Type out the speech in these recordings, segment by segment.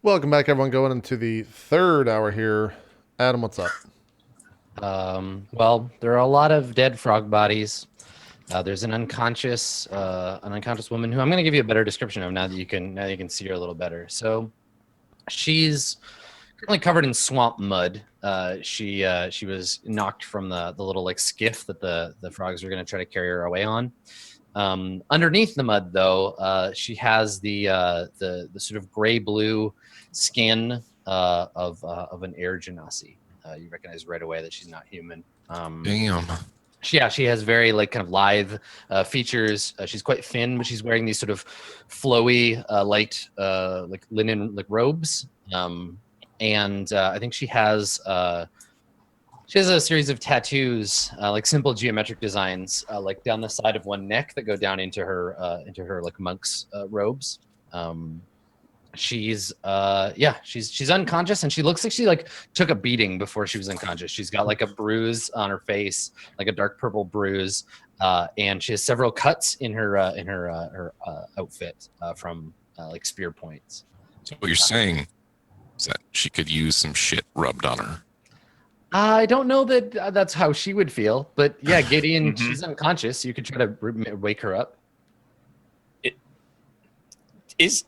Welcome back, everyone. Going into the third hour here. Adam, what's up? Well, there are a lot of dead frog bodies. There's an unconscious woman who I'm going to give you a better description of now that you can see her a little better. So she's currently covered in swamp mud. She was knocked from the little like skiff that the frogs are going to try to carry her away on. Underneath the mud, though, she has the sort of gray blue skin of an air genasi. You recognize right away that she's not human. Damn. She has very like kind of lithe features. She's quite thin, but she's wearing these sort of flowy, light like linen like robes. And I think she has a series of tattoos, like simple geometric designs, like down the side of one neck that go down into her like monk's robes. She's unconscious, and she looks like she like took a beating before she was unconscious. She's got like a bruise on her face, like a dark purple bruise, and she has several cuts in her outfit from like spear points. So what you're saying is that she could use some shit rubbed on her. I don't know that that's how she would feel, but yeah, Gideon, Mhm. she's unconscious. You could try to wake her up. Is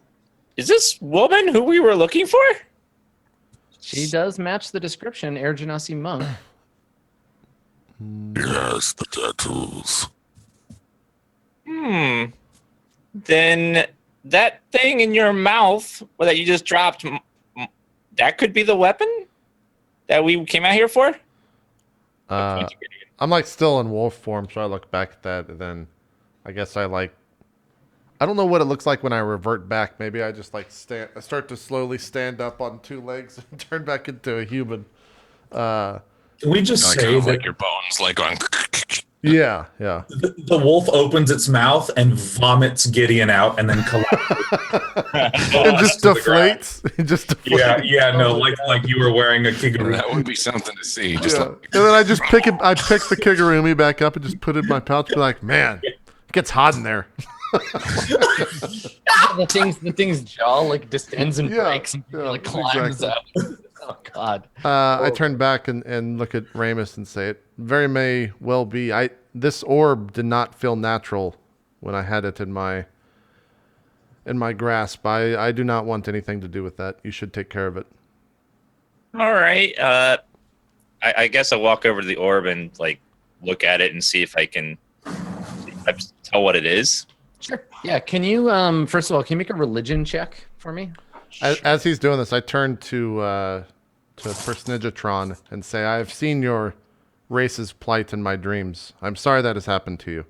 this woman who we were looking for? She does match the description, Air Genasi monk. Yes, the tattoos. Then that thing in your mouth that you just dropped, that could be the weapon that we came out here for? I'm like still in wolf form, so I look back at that, and then I guess I don't know what it looks like when I revert back. Maybe I just like I start to slowly stand up on two legs and turn back into a human. Can we just Like, say kind of that like your bones, like on. Yeah, yeah. the wolf opens its mouth and vomits Gideon out and then collapses? It just to the ground. deflates. It just deflates. Yeah, no, like you were wearing a kigurumi. That would be something to see. Just Yeah. like, And then I just pick it. I pick the kigurumi back up and just put it in my pouch. Be like, man, it gets hot in there. The thing's jaw like distends and Yeah, breaks and yeah, like climbs exactly. out. Oh god. I turn back and look at Ramus and say, "It very may well be. This orb did not feel natural when I had it in my grasp. I do not want anything to do with that. You should take care of it." All right. I guess I'll walk over to the orb and like look at it and see if I can tell what it is. Sure. Yeah. Can you first of all, can you make a religion check for me? As he's doing this, I turn to Persnigatron and say, "I have seen your race's plight in my dreams. I'm sorry that has happened to you.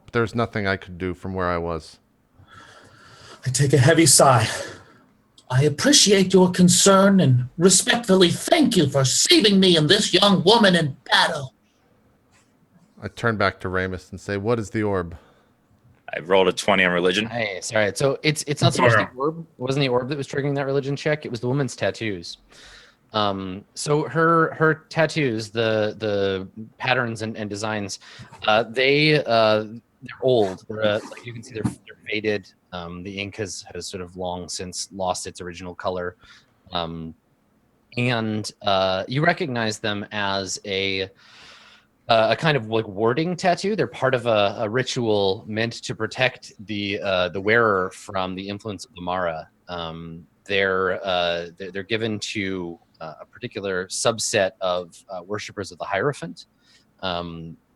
But there's nothing I could do from where I was." I take a heavy sigh. I appreciate your concern and respectfully thank you for saving me and this young woman in battle. I turn back to Ramus and say, "What is the orb?" I rolled a 20 on religion. Nice. All right. So it's not so much the orb. It wasn't the orb that was triggering that religion check. It was the woman's tattoos. So her tattoos, the patterns and designs, they're old. Like you can see they're faded. The ink has sort of long since lost its original color, and you recognize them as a kind of like warding tattoo. They're part of a ritual meant to protect the wearer from the influence of the Mara. They're given to a particular subset of worshippers of the Hierophant,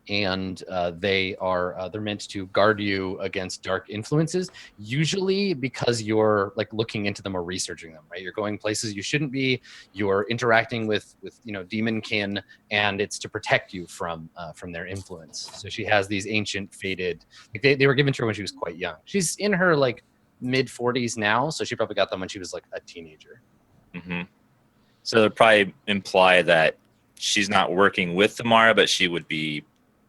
and they're meant to guard you against dark influences. Usually, because you're like looking into them or researching them, right? You're going places you shouldn't be. You're interacting with demon kin, and it's to protect you from their influence. So she has these ancient faded. Like they were given to her when she was quite young. She's in her like mid 40s now, so she probably got them when she was like a teenager. Mm-hmm. So they'll probably imply that she's not working with the Mara, but she would be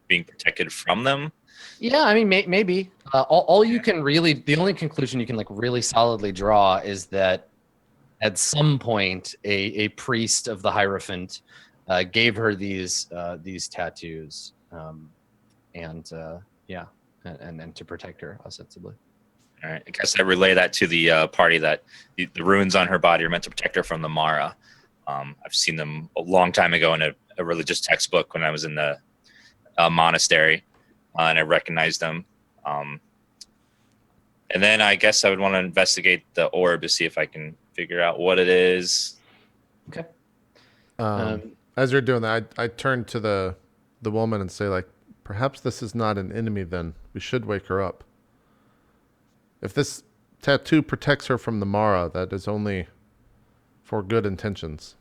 being protected from them. Yeah, I mean, maybe. All you can really, the only conclusion you can like really solidly draw is that at some point a priest of the Hierophant gave her these tattoos, and to protect her ostensibly. All right. I guess I relay that to the party that the runes on her body are meant to protect her from the Mara. I've seen them a long time ago in a religious textbook when I was in the monastery, and I recognized them. And then I guess I would want to investigate the orb to see if I can figure out what it is. Okay. As you're doing that, I turn to the woman and say, like, perhaps this is not an enemy then. We should wake her up. If this tattoo protects her from the Mara, that is only for good intentions.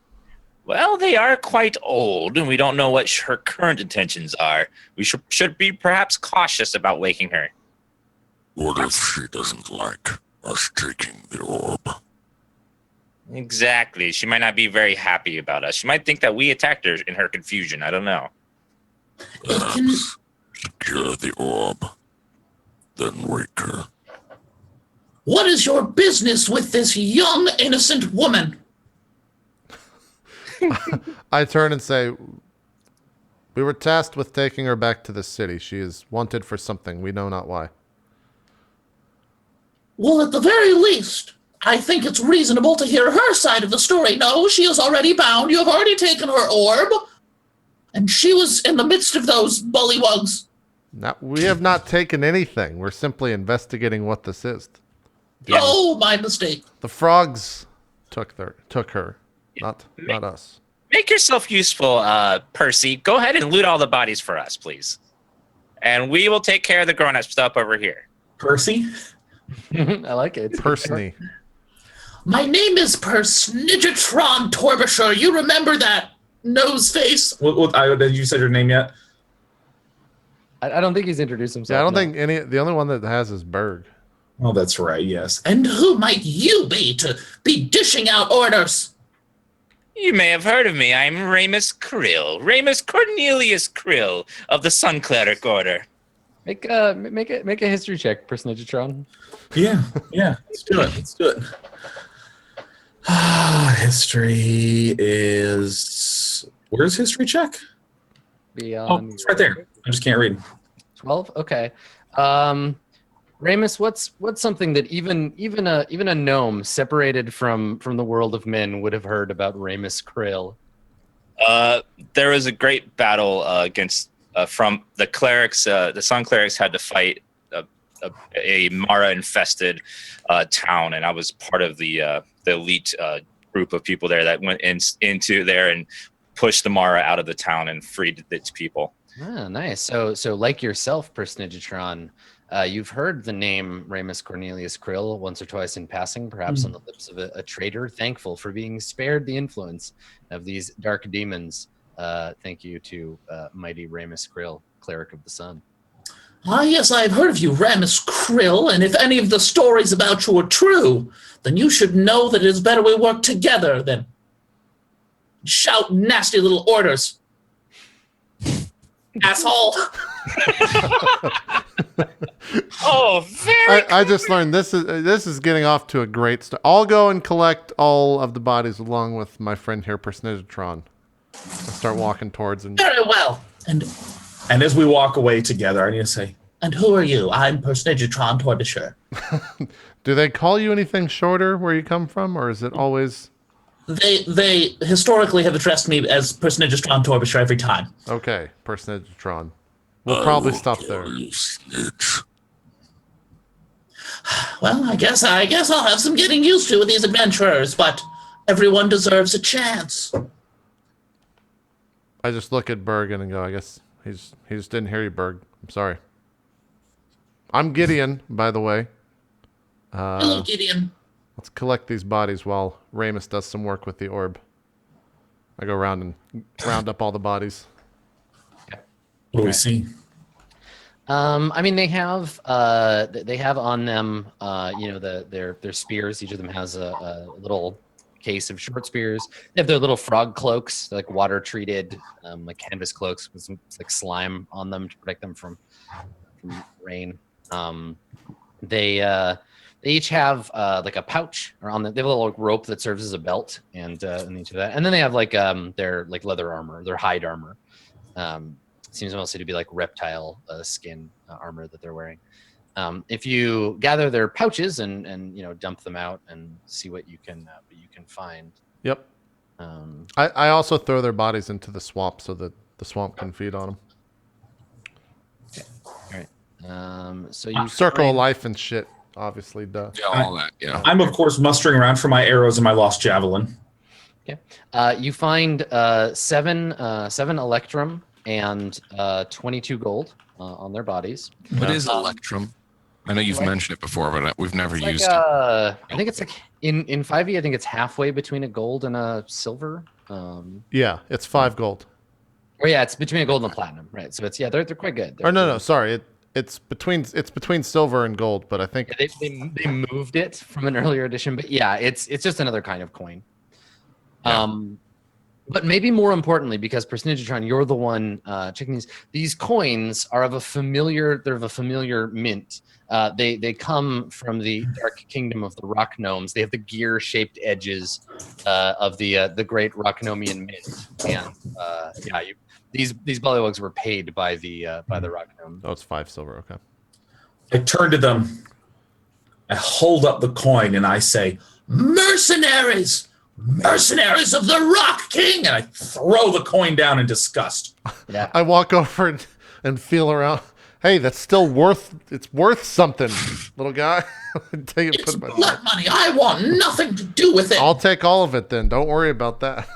Well, they are quite old, and we don't know what her current intentions are. We should be perhaps cautious about waking her. What if she doesn't like us taking the orb? Exactly. She might not be very happy about us. She might think that we attacked her in her confusion. I don't know. Perhaps secure the orb, then wake her. What is your business with this young, innocent woman? I turn and say, we were tasked with taking her back to the city. She is wanted for something. We know not why. Well, at the very least, I think it's reasonable to hear her side of the story. No, she is already bound. You have already taken her orb. And she was in the midst of those bullywugs. We have not taken anything. We're simply investigating what this is. Oh, my mistake. The frogs took her, not us. Make yourself useful, Percy. Go ahead and loot all the bodies for us, please. And we will take care of the grown-up stuff over here. Percy? I like it. Personally. My name is Persnidgetron Torbisher. You remember that nose face? Did you say your name yet? I don't think he's introduced himself. Yeah, I don't no. think the only one that has is Berg. Oh, that's right. Yes. And who might you be to be dishing out orders? You may have heard of me. I'm Ramus Krill. Ramus Cornelius Krill of the Sun Cleric Order. Make a history check, Personagetron. Yeah. Let's do it. History is. Where's history check? Beyond It's right there. I just can't read. 12. Okay. Ramus, what's something that even a gnome separated from the world of men would have heard about Ramus Krill? There was a great battle against from the clerics. The Sun Clerics had to fight a Mara-infested town, and I was part of the elite group of people there that went into there and pushed the Mara out of the town and freed its people. Ah, nice. So like yourself, Personagetron, you've heard the name Ramus Cornelius Krill once or twice in passing, perhaps on the lips of a traitor, thankful for being spared the influence of these dark demons. Thank you to mighty Ramus Krill, cleric of the sun. Ah, yes, I have heard of you, Ramus Krill, and if any of the stories about you are true, then you should know that it is better we work together than shout nasty little orders. Asshole. Oh, very. I just learned this is getting off to a great start. I'll go and collect all of the bodies along with my friend here, Personagetron. I'll start walking towards and Very well. And as we walk away together, I need to say, And who are you? I'm Persnidgetron Torbisher. do they call you anything shorter where you come from, or is it always They historically have addressed me as Persnidgetron Torbisher every time. okay? Personagetron. We'll probably stop there. You snitch. Well, I guess I'll have some getting used to with these adventurers, but everyone deserves a chance. I just look at Bergen and go, I guess he just didn't hear you, Berg. I'm sorry. I'm Gideon, by the way. Hello, Gideon. Let's collect these bodies while Ramus does some work with the orb. I go around and round up all the bodies. what do we see? I mean, they have on them, their spears. Each of them has a little case of short spears. They have their little frog cloaks, like water treated, like canvas cloaks with some like slime on them to protect them from rain. They each have like a pouch or they have a little rope that serves as a belt, and each of that, and then they have like their like leather armor, their hide armor. Seems mostly to be like reptile skin armor that they're wearing. If you gather their pouches and dump them out and see what you can find. Yep. Um, I also throw their bodies into the swamp so that the swamp can feed on them. so you Circle of find- life and shit, obviously, duh. Yeah, all that. Yeah. I'm of course mustering around for my arrows and my lost javelin. You find 7 electrum and 22 gold on their bodies. What is Electrum? I know you've mentioned it before, but we've never It's used like, it. I think it's like in 5e. I think it's halfway between a gold and a silver. Yeah, it's 5 gold. Or yeah, it's between a gold and a platinum, right? So it's they're quite good. Or no, sorry. It's between silver and gold, but I think They moved it from an earlier edition, but yeah, it's just another kind of coin. Yeah. But maybe more importantly, because Personagetron, you're the one checking these coins are of a familiar. They're of a familiar mint. They come from the Dark Kingdom of the Rock Gnomes. They have the gear-shaped edges of the great Rocknomian mint, and these bullywugs were paid by the Rock Gnome. oh, it's 5 silver. Okay. I turn to them. I hold up the coin and I say, "Mercenaries! Mercenaries of the Rock King!" And I throw the coin down in disgust. Yeah. I walk over and feel around. Hey, that's still worth. It's worth something, little guy. Take it, It's put it in my blood money. I want nothing to do with it. I'll take all of it then. Don't worry about that.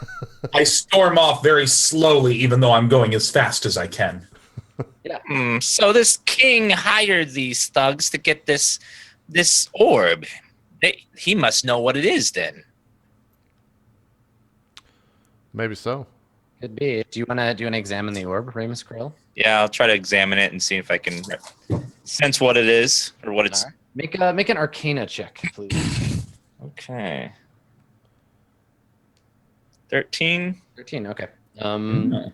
I storm off very slowly, even though I'm going as fast as I can. So this king hired these thugs to get this orb. He must know what it is then. Maybe so. Could be. Do you wanna examine the orb, Ramus Krill? Yeah, I'll try to examine it and see if I can sense what it is or what it's. All right. Make an Arcana check, please. Okay. 13. 13. Okay.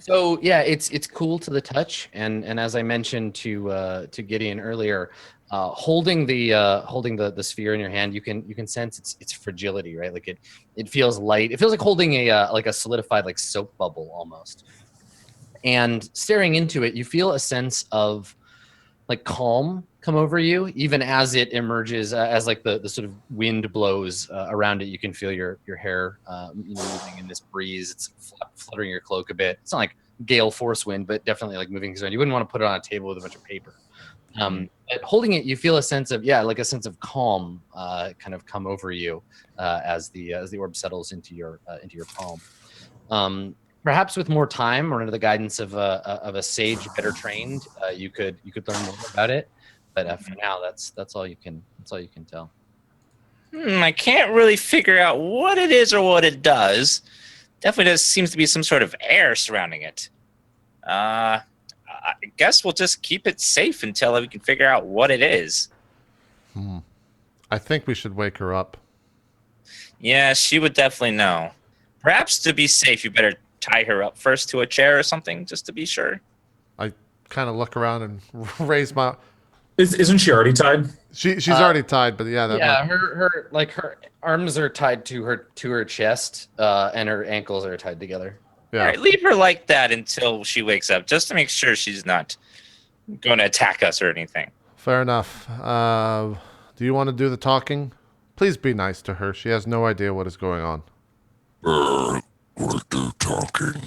So yeah, it's cool to the touch, and as I mentioned to Gideon earlier, holding the sphere in your hand, you can sense its fragility, right? Like it feels light. It feels like holding a solidified like soap bubble almost. And staring into it, you feel a sense of like calm come over you, even as it emerges, as like the sort of wind blows around it. You can feel your hair moving in this breeze. It's fluttering your cloak a bit. It's not like gale force wind, but definitely like moving things around. You wouldn't want to put it on a table with a bunch of paper. But holding it, you feel a sense of calm kind of come over you as the orb settles into your palm. Perhaps with more time or under the guidance of a sage better trained, you could learn more about it. But for now, that's all you can tell. I can't really figure out what it is or what it does. Definitely seems to be some sort of air surrounding it. I guess we'll just keep it safe until we can figure out what it is. I think we should wake her up. Yeah, she would definitely know. Perhaps to be safe, you better tie her up first to a chair or something, just to be sure. I kind of look around and raise my. Isn't she already tied? She's already tied, but yeah, her arms are tied to her chest, and her ankles are tied together. yeah. All right, leave her like that until she wakes up, just to make sure she's not going to attack us or anything. Fair enough. Do you want to do the talking? Please be nice to her. She has no idea what is going on. We'll do talking.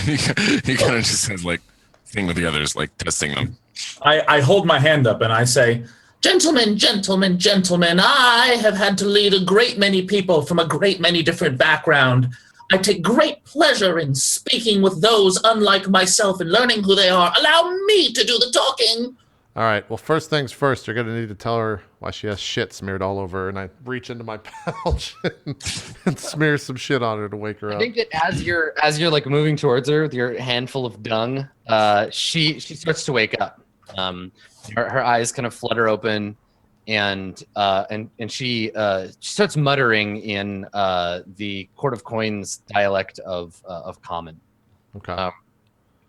He kind of just says like thing with the others, like testing them. I hold my hand up and I say, Gentlemen, gentlemen, gentlemen, I have had to lead a great many people from a great many different background. I take great pleasure in speaking with those unlike myself and learning who they are. Allow me to do the talking. All right. Well, first things first, you're going to need to tell her why she has shit smeared all over her. And I reach into my pouch and smear some shit on her to wake her I up. think that as you're like moving towards her with your handful of dung, she starts to wake up. Her eyes kind of flutter open, and she starts muttering in the Court of Coins dialect of Common. Okay.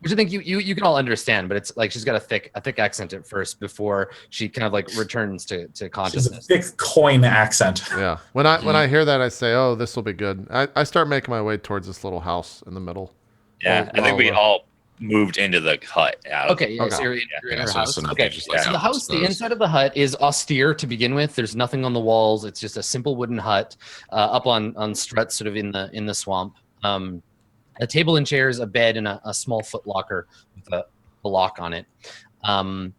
Which I think you can all understand, but it's like she's got a thick accent at first before she kind of like returns to she's a consciousness. thick coin accent. Yeah. When I hear that, I say, "Oh, this will be good." I start making my way towards this little house in the middle. Yeah, I think we all moved into the hut. Okay, yeah, so you're in her house. so Okay, just so like the house, the inside of the hut is austere to begin with. There's nothing on the walls. It's just a simple wooden hut up on struts, sort of in the swamp. A table and chairs, a bed, and a small foot locker with a lock on it. The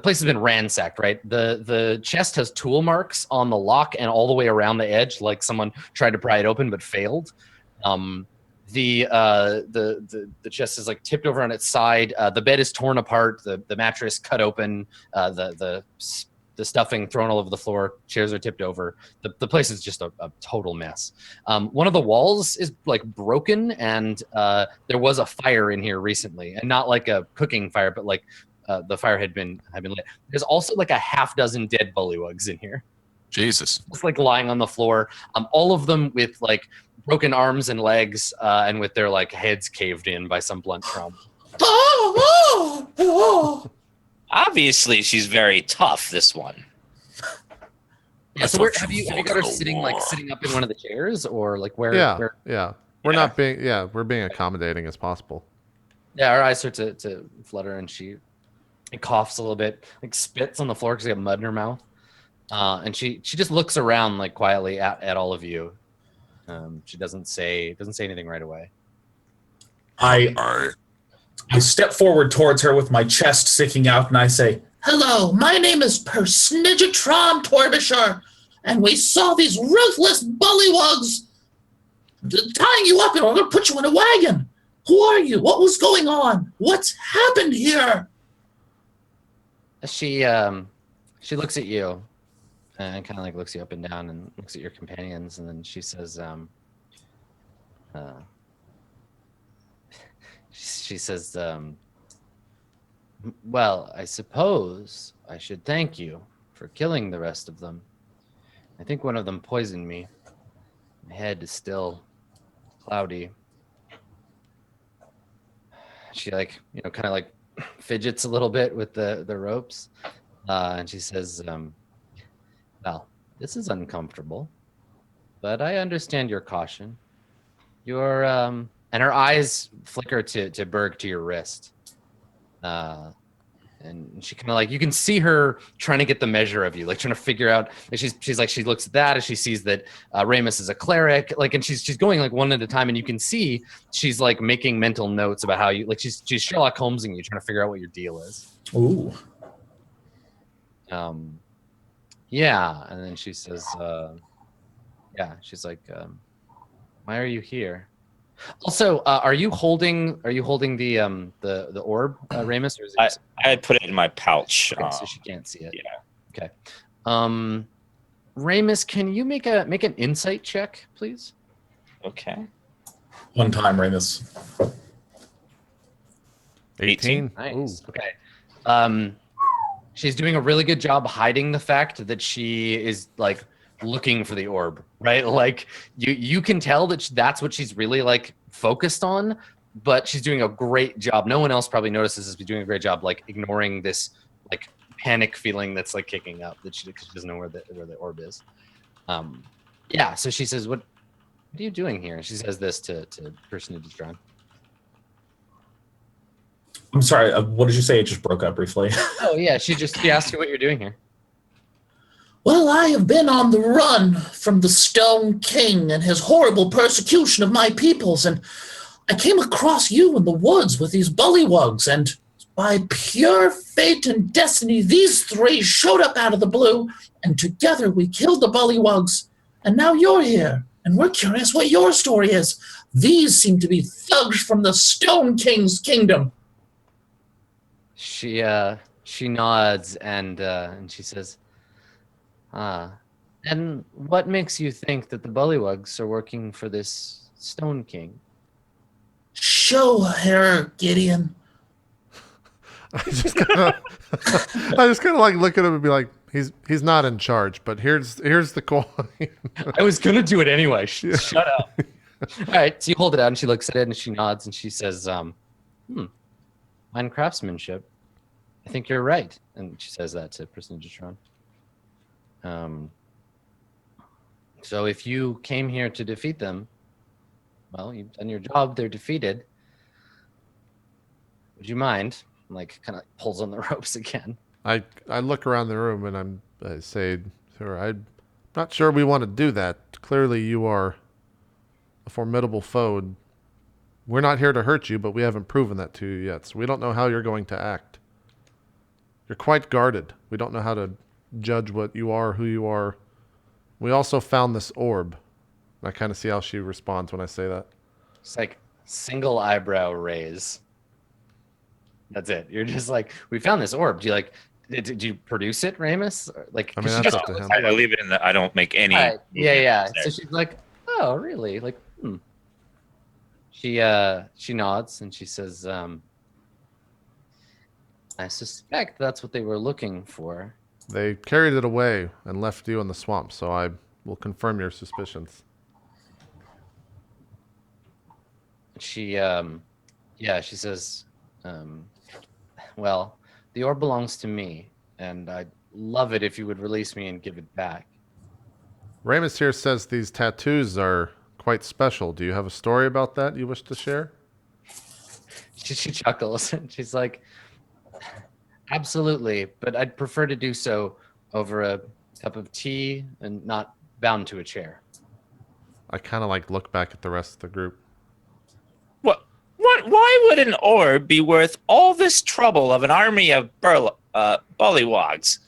place has been ransacked, right? The chest has tool marks on the lock and all the way around the edge, like someone tried to pry it open but failed. The chest is like tipped over on its side. The bed is torn apart. The mattress cut open. The stuffing thrown all over the floor. Chairs are tipped over. The place is just a total mess. One of the walls is like broken, and there was a fire in here recently, and not like a cooking fire, but like the fire had been lit. There's also like a half dozen dead bullywugs in here, Jesus. just like lying on the floor. All of them with like broken arms and legs, and with their like heads caved in by some blunt trauma. Obviously, she's very tough. This one. Yeah. I So where thought have you you got her wanted a sitting war. sitting up in one of the chairs, or like where? Yeah, Where, yeah. We're Yeah. not being we're being accommodating as possible. yeah, her eyes start to flutter, and she coughs a little bit, like spits on the floor because she got mud in her mouth, and she just looks around like quietly at all of you. She doesn't say anything right away. I step forward towards her with my chest sticking out, and I say, Hello, my name is Persnigatron Torbisher, and we saw these ruthless bullywugs tying you up, and we're going to put you in a wagon. Who are you? What was going on? What's happened here? She looks at you and kind of like looks you up and down and looks at your companions, and then she says, well, I suppose I should thank you for killing the rest of them. I think one of them poisoned me. My head is still cloudy. She like, kind of like fidgets a little bit with the ropes. And she says, well, this is uncomfortable, but I understand your caution. Your, and her eyes flicker to Berg, to your wrist. And she kind of like, you can see her trying to get the measure of you, like trying to figure out, like she's like, she looks at that as she sees that Ramus is a cleric, like, and she's going like one at a time, and you can see she's like making mental notes about how you, like she's Sherlock Holmesing you, trying to figure out what your deal is. ooh. Yeah, and then she says, she's like, why are you here? Also, are you holding the orb, Ramus, or is it I put it in my pouch. okay, so she can't see it? Yeah. Okay. Ramus, can you make an insight check, please? Okay. One time, Ramus. 18. Nice. Ooh. Okay. She's doing a really good job hiding the fact that she is like looking for the orb, right? Like you can tell that that's what she's really like focused on, but she's doing a great job. No one else probably notices is doing a great job like ignoring this like panic feeling that's like kicking up that she doesn't know where the orb is. So she says, what are you doing here? And she says this to Personage Drawn. I'm sorry, what did you say? It just broke up briefly. Oh yeah, she asked you what you're doing here. Well, I have been on the run from the Stone King and his horrible persecution of my peoples, and I came across you in the woods with these bullywugs, and by pure fate and destiny, these three showed up out of the blue, and together we killed the bullywugs, and now you're here, and we're curious what your story is. These seem to be thugs from the Stone King's kingdom. She nods and she says, and what makes you think that the bullywugs are working for this Stone King? Show her, Gideon. I just kind of like look at him and be like, he's not in charge, but here's the coin. I was gonna do it anyway. Shut up. All right, so you hold it out, and she looks at it, and she nods, and she says, "Fine craftsmanship. I think you're right." And she says that to Personagetron. So if you came here to defeat them, well, you've done your job. They're defeated. Would you mind? Like, kind of pulls on the ropes again. I look around the room and I say to her, I'm not sure we want to do that. Clearly you are a formidable foe. We're not here to hurt you, but we haven't proven that to you yet, so we don't know how you're going to act. You're quite guarded. We don't know how to judge what you are, who you are. We also found this orb. I kind of see how she responds when I say that. It's like single eyebrow raise. That's it. You're just like, we found this orb. Do you like? Did you produce it, Ramus? Like, I mean, 'cause that's she up to just- him. I leave it in the. I don't make any. Right. Yeah, yeah. movement So she's like, oh, really? Like, She nods and she says, I suspect that's what they were looking for. They carried it away and left you in the swamp, so I will confirm your suspicions. She she says, well, the orb belongs to me, and I'd love it if you would release me and give it back. Ramus here says these tattoos are quite special. Do you have a story about that you wish to share? She chuckles and she's like, absolutely, but I'd prefer to do so over a cup of tea and not bound to a chair. I kind of like look back at the rest of the group. What? Why would an orb be worth all this trouble of an army of bullywogs,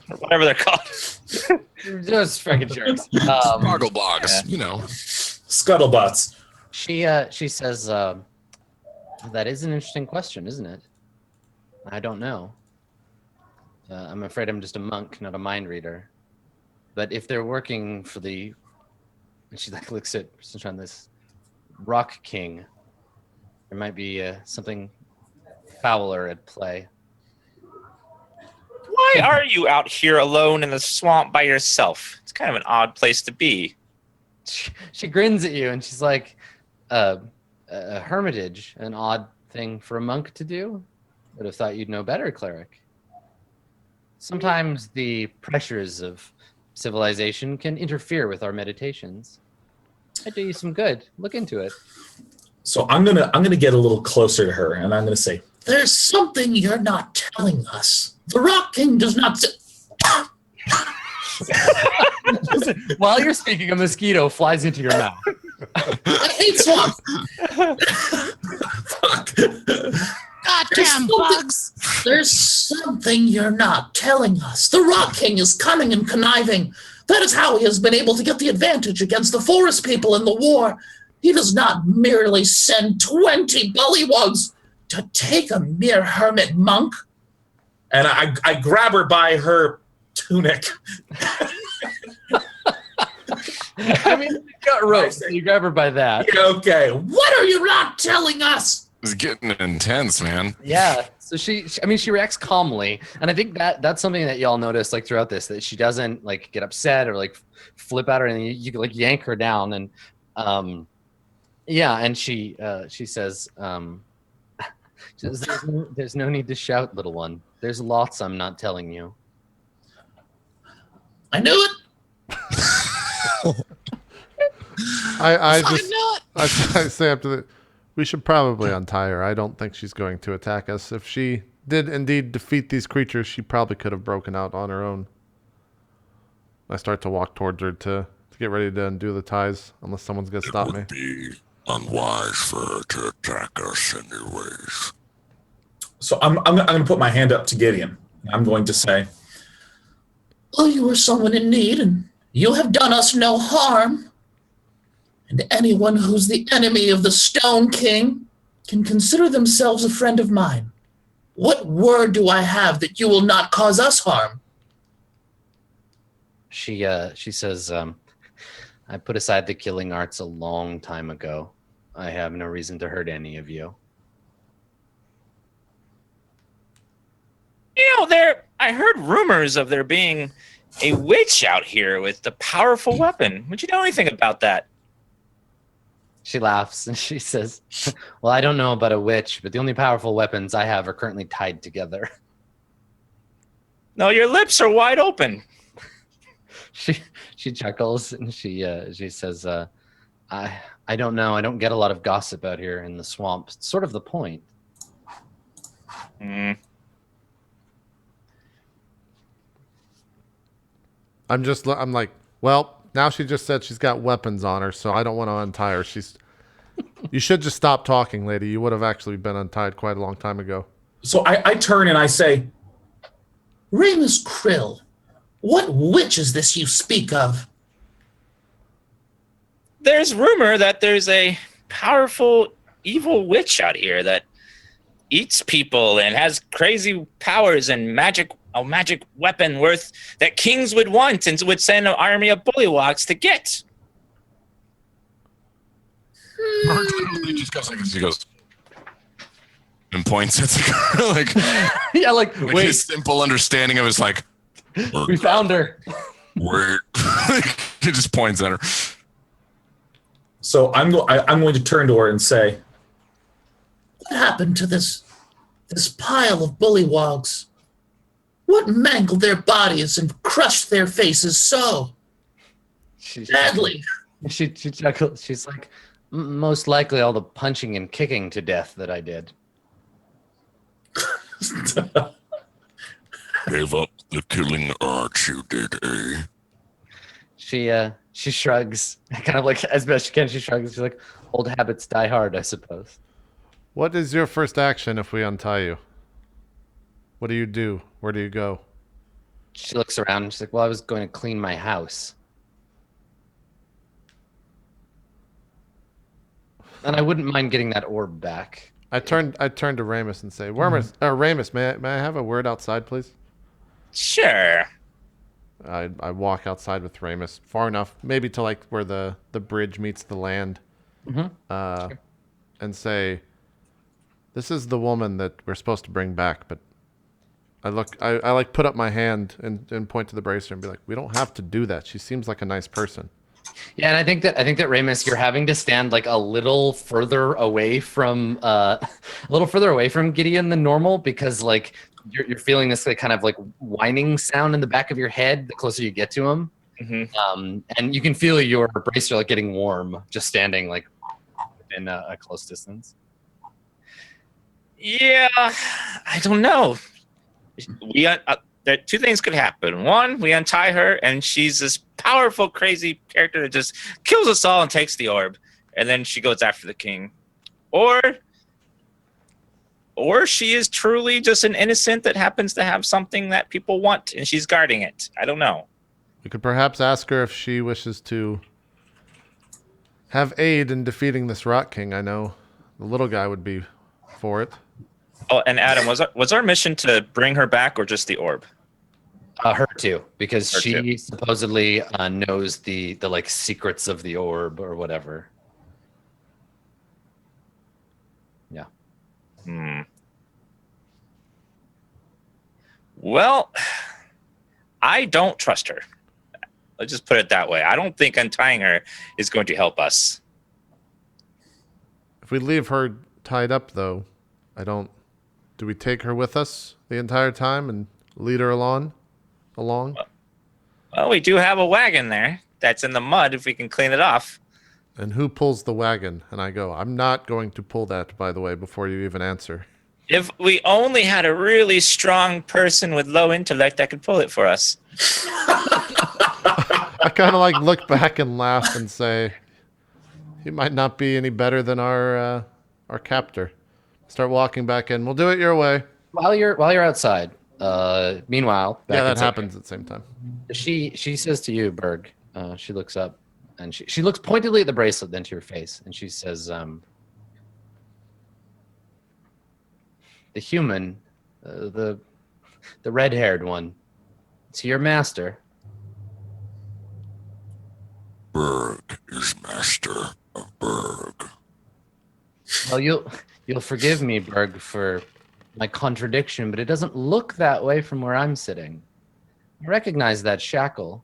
or whatever they're called? Just freaking jerks. Boggle blogs, you know. Scuttlebutts. She says, that is an interesting question, isn't it? I don't know. I'm afraid I'm just a monk, not a mind reader. But if they're working for the, and she like looks at on this Rock King, there might be something fouler at play. Why are you out here alone in the swamp by yourself? It's kind of an odd place to be. She grins at you and she's like, a hermitage, an odd thing for a monk to do. Would have thought you'd know better, cleric. Sometimes the pressures of civilization can interfere with our meditations. Might do you some good. Look into it. So I'm gonna get a little closer to her, and I'm gonna say, "There's something you're not telling us. The Rock King does not." While you're speaking, a mosquito flies into your mouth. I hate swamp. Goddamn bugs! There's something you're not telling us. The Rock King is cunning and conniving. That is how he has been able to get the advantage against the forest people in the war. He does not merely send 20 bullywugs to take a mere hermit monk. And I grab her by her tunic. I mean, you got ropes. So you grab her by that. Yeah, okay. What are you not telling us? It's getting intense, man. Yeah. So she reacts calmly, and I think that's something that y'all notice like throughout this, that she doesn't like get upset or like flip out or anything. You like yank her down, and and she says, there's no need to shout, little one. There's lots I'm not telling you. I knew it. I say after that, we should probably untie her. I don't think she's going to attack us. If she did indeed defeat these creatures, she probably could have broken out on her own. I start to walk towards her to get ready to undo the ties, unless someone's going to stop It me. would be unwise for her to attack us anyways. So I'm going to put my hand up to Gideon. I'm going to say, well, you were someone in need, and you have done us no harm. And anyone who's the enemy of the Stone King can consider themselves a friend of mine. What word do I have that you will not cause us harm? She says, I put aside the killing arts a long time ago. I have no reason to hurt any of you. You know, I heard rumors of there being a witch out here with a powerful weapon. Would you know anything about that? She laughs and she says, well, I don't know about a witch, but the only powerful weapons I have are currently tied together. No, your lips are wide open. She chuckles and she says, I don't know. I don't get a lot of gossip out here in the swamp. It's sort of the point. Mm. I'm like, well, now she just said she's got weapons on her, so I don't want to untie her. You should just stop talking, lady. You would have actually been untied quite a long time ago. So I turn and I say, Remus Krill, what witch is this you speak of? There's rumor that there's a powerful evil witch out here that eats people and has crazy powers and a magic weapon worth that kings would want and would send an army of bullywugs to get. Mark literally just goes like this. He goes and points at the girl, like, Yeah, like wait, his simple understanding of it's like, we found her. Wait. he just points at her. so I'm going to turn to her and say, What happened to this pile of bullywogs? What mangled their bodies and crushed their faces so badly? She chuckles. She's like, most likely all the punching and kicking to death that I did. Gave up the killing arts you did, eh? She shrugs, kind of like as best she can. She shrugs. She's like, old habits die hard, I suppose. What is your first action if we untie you? What do you do? Where do you go? She looks around and she's like, well, I was going to clean my house. And I wouldn't mind getting that orb back. I turn to Ramus and say, Ramus, may I have a word outside, please? Sure. I walk outside with Ramus far enough, maybe to like where the bridge meets the land, and say, "This is the woman that we're supposed to bring back." But I like put up my hand and point to the bracer and be like, "We don't have to do that. She seems like a nice person." Yeah, and I think that Ramus, you're having to stand like a little further away from Gideon than normal because like you're feeling this like kind of like whining sound in the back of your head the closer you get to him, and you can feel your bracer like getting warm just standing like within a close distance. Yeah, I don't know. There two things could happen. One, we untie her, and she's this powerful, crazy character that just kills us all and takes the orb, and then she goes after the king. Or she is truly just an innocent that happens to have something that people want, and she's guarding it. I don't know. We could perhaps ask her if she wishes to have aid in defeating this Rock King. I know the little guy would be for it. Oh, and Adam, was our mission to bring her back or just the orb? Her too, because Her she too. supposedly knows the like secrets of the orb or whatever. Yeah. Well, I don't trust her. Let's just put it that way. I don't think untying her is going to help us. If we leave her tied up, though, do we take her with us the entire time and lead her along? Well, we do have a wagon there that's in the mud if we can clean it off. And who pulls the wagon? And I go, I'm not going to pull that, by the way, before you even answer. If we only had a really strong person with low intellect that could pull it for us. I kind of like look back and laugh and say, he might not be any better than our captor. Start walking back in. We'll do it your way. While you're outside. Meanwhile, back Yeah, that inside, happens at the same time. She says to you, Berg. She looks up and she looks pointedly at the bracelet, then to your face, and she says, "The human, the red-haired one, it's your master." Berg is master of Berg. Well, you'll forgive me, Berg, for my contradiction, but it doesn't look that way from where I'm sitting. I recognize that shackle.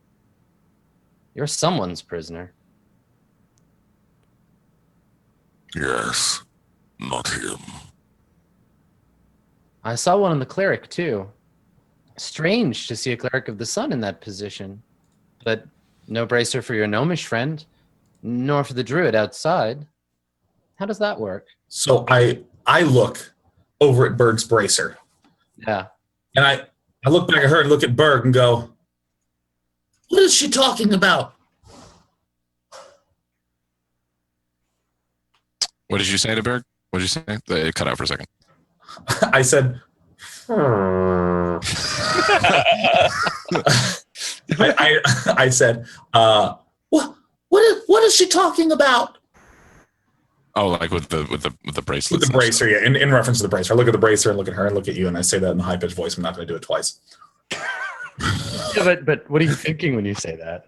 You're someone's prisoner. Yes, not him. I saw one in the cleric, too. Strange to see a cleric of the sun in that position. But no bracer for your gnomish friend. nor for the druid outside. How does that work? So I look over at Berg's bracer, Yeah. and I look back at her and look at Berg and go, What is she talking about? What did you say to Berg? What did you say? It cut out for a second. I said, I said, What is she talking about? Oh, like with the bracelets. with the and bracer, stuff. yeah, in reference to the bracer. I look at the bracer and look at her and look at you, and I say that in a high pitched voice. I'm not going to do it twice. Yeah, but what are you thinking when you say that?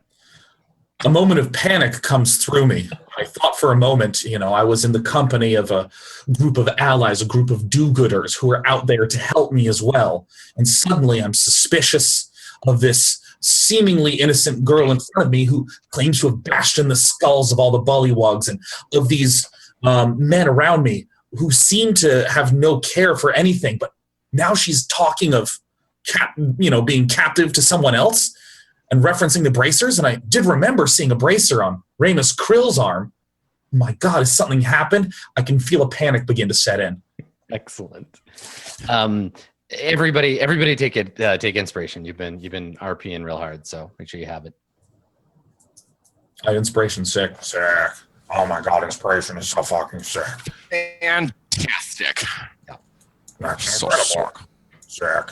A moment of panic comes through me. I thought for a moment, I was in the company of a group of allies, a group of do-gooders who are out there to help me as well. And suddenly I'm suspicious of this seemingly innocent girl in front of me who claims to have bashed in the skulls of all the bullywugs and of these men around me who seem to have no care for anything. But now she's talking of being captive to someone else and referencing the bracers. And I did remember seeing a bracer on Ramus Krill's arm. My God, has something happened? I can feel a panic begin to set in. Excellent. Everybody take inspiration. You've been RPing real hard, so make sure you have it. Inspiration, sick. Oh my God, inspiration is so fucking sick. Fantastic. That's So incredible. Sick.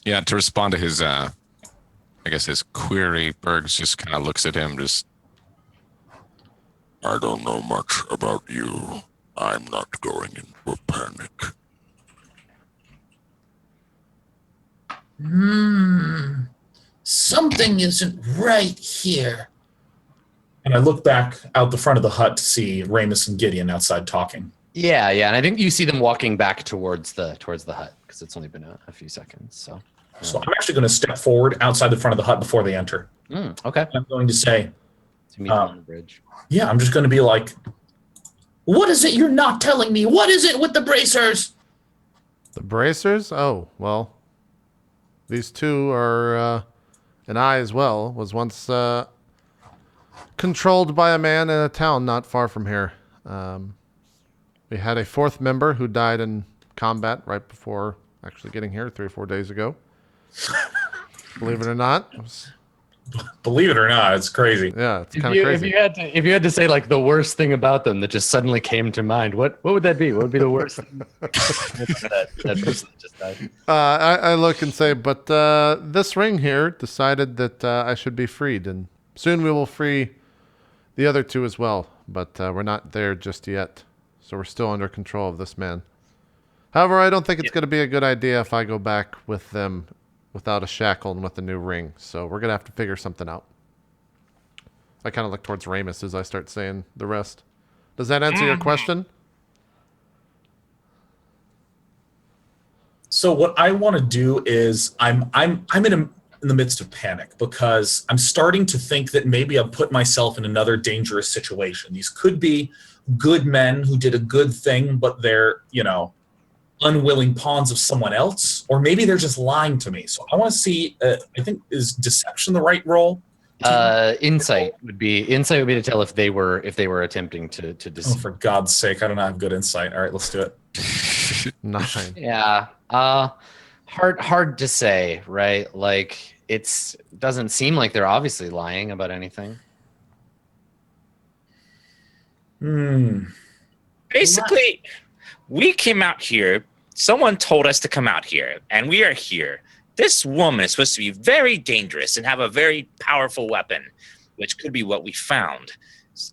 Yeah, to respond to his, I guess his query, Bergs just kind of looks at him, just, I don't know much about you. I'm not going into a panic. Something isn't right here. And I look back out the front of the hut to see Ramus and Gideon outside talking. Yeah, and I think you see them walking back towards the hut because it's only been a few seconds. So I'm actually going to step forward outside the front of the hut before they enter. Okay. I'm going to say, To meet them on the bridge. yeah, I'm just going to be like, What is it you're not telling me? What is it with the bracers? The bracers? Oh, well, these two are, and I as well, was once controlled by a man in a town not far from here. We had a fourth member who died in combat right before actually getting here 3 or 4 days ago. Believe it or not. believe it or not, it's crazy. Yeah, it's kind of crazy. If you had to say like the worst thing about them that just suddenly came to mind, what would that be? What would be the worst thing? that person that just died. I look and say, but this ring here decided that I should be freed, and soon we will free the other two as well, but we're not there just yet. So we're still under control of this man. However, I don't think it's going to be a good idea if I go back with them without a shackle and with a new ring. So we're going to have to figure something out. I kind of look towards Ramus as I start saying the rest. Does that answer your question? So what I want to do is I'm in the midst of panic because I'm starting to think that maybe I've put myself in another dangerous situation. These could be good men who did a good thing, but they're, unwilling pawns of someone else, or maybe they're just lying to me. So I want to see, I think, is deception the right role? Insight would be to tell if they were attempting to Oh, deceive. for God's sake, I don't have good insight. All right, let's do it. 9. Yeah. Hard to say, right? Like doesn't seem like they're obviously lying about anything. Basically, we came out here. Someone told us to come out here, and we are here. This woman is supposed to be very dangerous and have a very powerful weapon, which could be what we found.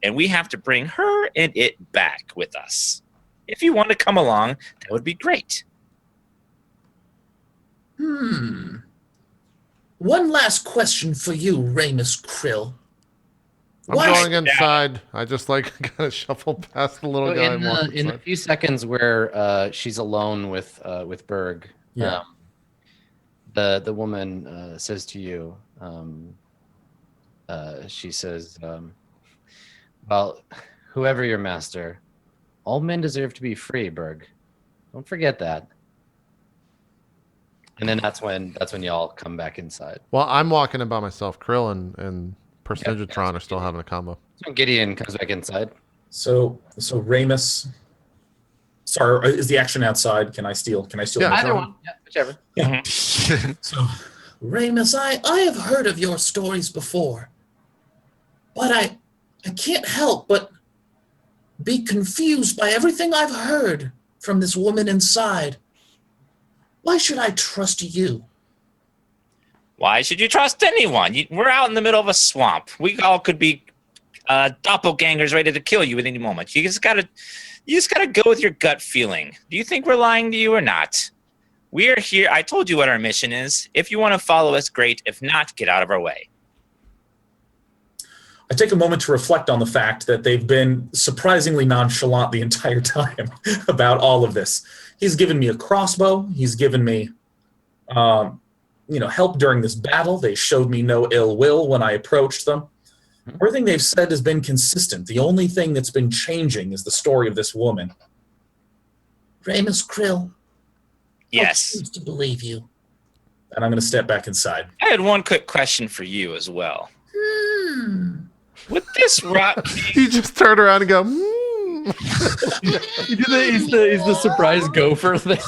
And we have to bring her and it back with us. If you want to come along, that would be great. One last question for you, Ramus Krill. I'm Why- going inside. I just kind of shuffle past the little So guy. and walk in the inside. few seconds where she's alone with Berg, Yeah. the woman says to you, she says, well, whoever your master, all men deserve to be free, Berg. Don't forget that. And then that's when y'all come back inside. Well, I'm walking in by myself. Krill and Personagetron are still having a combo. So Gideon comes back inside. So Ramus. Sorry, is the action outside? Can I steal? Yeah, my Either turn? one. Yeah, whichever. So, Ramus, I have heard of your stories before, but I can't help but be confused by everything I've heard from this woman inside. Why should I trust you? Why should you trust anyone? We're out in the middle of a swamp. We all could be doppelgangers ready to kill you at any moment. You just gotta go with your gut feeling. Do you think we're lying to you or not? We're here. I told you what our mission is. If you want to follow us, great. If not, get out of our way. I take a moment to reflect on the fact that they've been surprisingly nonchalant the entire time about all of this. He's given me a crossbow. He's given me, help during this battle. They showed me no ill will when I approached them. Everything they've said has been consistent. The only thing that's been changing is the story of this woman. Ramus Krill, Yes. I choose to believe you. And I'm going to step back inside. I had one quick question for you as well. With this rock, You just turn around and go, He's the surprise gopher thing.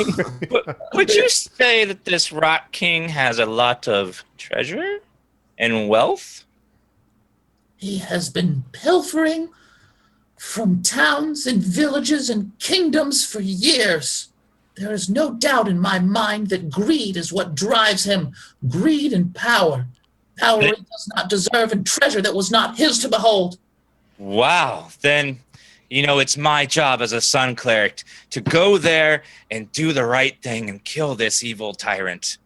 would you say that this rock king has a lot of treasure and wealth? He has been pilfering from towns and villages and kingdoms for years. There is no doubt in my mind that greed is what drives him. Greed and power. Power he does not deserve and treasure that was not his to behold. Wow. Then, it's my job as a sun cleric to go there and do the right thing and kill this evil tyrant.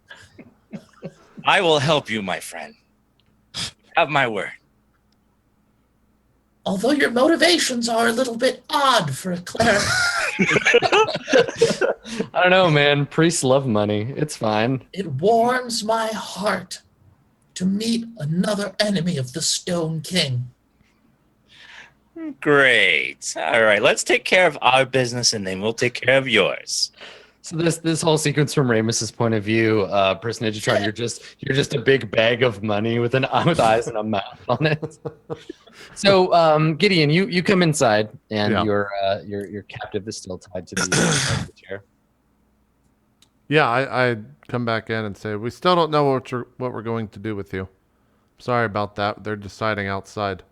I will help you, my friend. Have my word. Although your motivations are a little bit odd for a cleric. I don't know, man. Priests love money. It's fine. It warms my heart to meet another enemy of the Stone King. Great. All right, let's take care of our business and then we'll take care of yours. So this whole sequence from Ramus's point of view, Personagetron, you're just a big bag of money with eyes and a mouth on it. So Gideon, you come inside and your captive is still tied to the chair. yeah, I come back in and say, we still don't know what we're going to do with you. Sorry about that. They're deciding outside.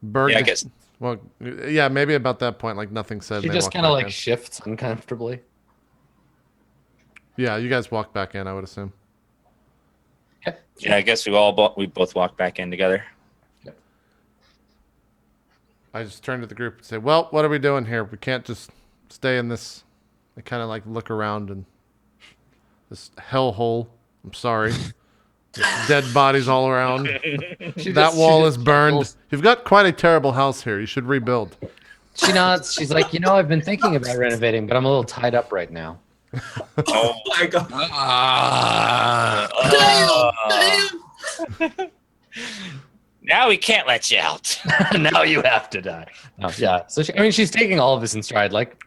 Berg, Yeah, I guess. Well, yeah, maybe about that point, like nothing said. She they just walk kind of back like in. shifts uncomfortably. Yeah, you guys walk back in, I would assume. Okay. Yeah, I guess we both walked back in together. I just turn to the group and say, well, what are we doing here? We can't just stay in this. I kind of like look around and this hellhole. I'm sorry. There's dead bodies all around. That wall is burned. You've got quite a terrible house here. You should rebuild. She nods. She's like, I've been thinking about renovating, but I'm a little tied up right now. Oh my god. Damn! Now we can't let you out. Now you have to die. No, yeah. So she's taking all of this in stride. Like,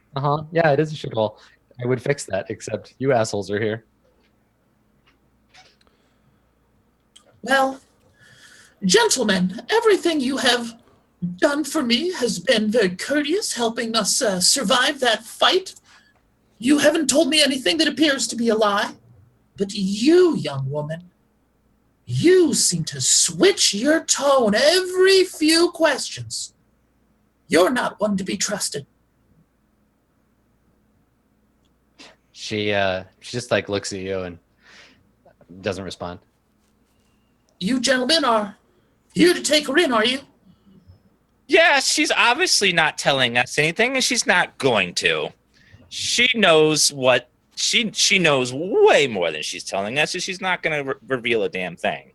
yeah, it is a shithole. I would fix that, except you assholes are here. Well, gentlemen, everything you have done for me has been very courteous, helping us survive that fight. You haven't told me anything that appears to be a lie. But you, young woman, you seem to switch your tone every few questions. You're not one to be trusted. She just like looks at you and doesn't respond. You gentlemen are here to take her in, are you? Yeah, she's obviously not telling us anything, and she's not going to. She knows what she knows way more than she's telling us, so she's not going to reveal a damn thing.